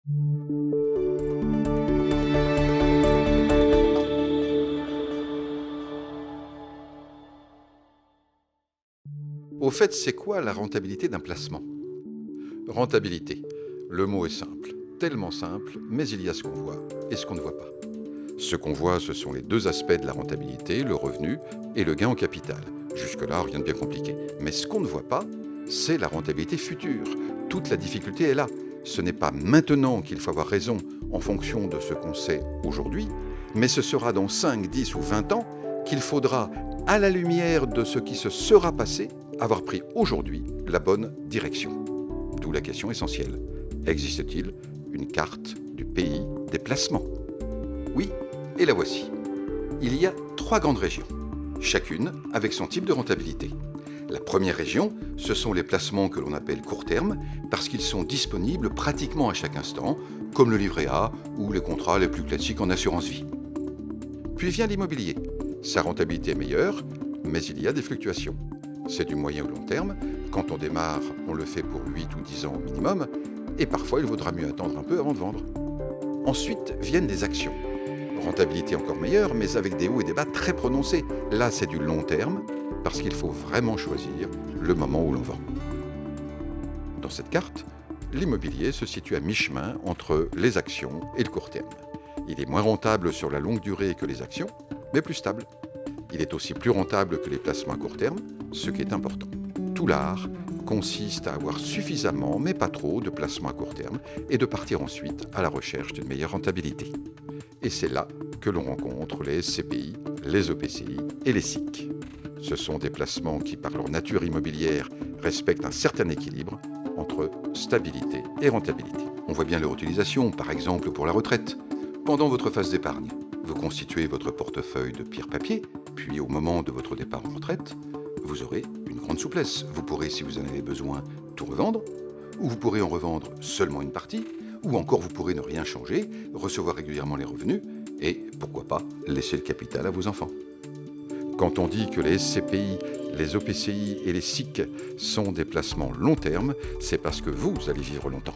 Au fait, c'est quoi la rentabilité d'un placement? Rentabilité. Le mot est simple, tellement simple, mais il y a ce qu'on voit et ce qu'on ne voit pas. Ce qu'on voit, ce sont les deux aspects de la rentabilité, le revenu et le gain en capital. Jusque-là, rien de bien compliqué. Mais ce qu'on ne voit pas, c'est la rentabilité future. Toute la difficulté est là. Ce n'est pas maintenant qu'il faut avoir raison en fonction de ce qu'on sait aujourd'hui, mais ce sera dans 5, 10 ou 20 ans qu'il faudra, à la lumière de ce qui se sera passé, avoir pris aujourd'hui la bonne direction. D'où la question essentielle. Existe-t-il une carte du pays des placements? Oui, et la voici. Il y a 3 grandes régions, chacune avec son type de rentabilité. La première région, ce sont les placements que l'on appelle court terme, parce qu'ils sont disponibles pratiquement à chaque instant, comme le livret A ou les contrats les plus classiques en assurance vie. Puis vient l'immobilier. Sa rentabilité est meilleure, mais il y a des fluctuations. C'est du moyen ou long terme. Quand on démarre, on le fait pour 8 ou 10 ans au minimum, et parfois il vaudra mieux attendre un peu avant de vendre. Ensuite viennent les actions. Rentabilité encore meilleure, mais avec des hauts et des bas très prononcés. Là, c'est du long terme, parce qu'il faut vraiment choisir le moment où l'on vend. Dans cette carte, l'immobilier se situe à mi-chemin entre les actions et le court terme. Il est moins rentable sur la longue durée que les actions, mais plus stable. Il est aussi plus rentable que les placements à court terme, ce qui est important. Tout l'art consiste à avoir suffisamment, mais pas trop, de placements à court terme et de partir ensuite à la recherche d'une meilleure rentabilité. Et c'est là que l'on rencontre les SCPI, les EPCI et les SIC. Ce sont des placements qui, par leur nature immobilière, respectent un certain équilibre entre stabilité et rentabilité. On voit bien leur utilisation, par exemple pour la retraite. Pendant votre phase d'épargne, vous constituez votre portefeuille de pierre-papier, puis au moment de votre départ en retraite, vous aurez une grande souplesse. Vous pourrez, si vous en avez besoin, tout revendre, ou vous pourrez en revendre seulement une partie, ou encore vous pourrez ne rien changer, recevoir régulièrement les revenus, et pourquoi pas laisser le capital à vos enfants. Quand on dit que les SCPI, les OPCI et les SIC sont des placements long terme, c'est parce que vous allez vivre longtemps.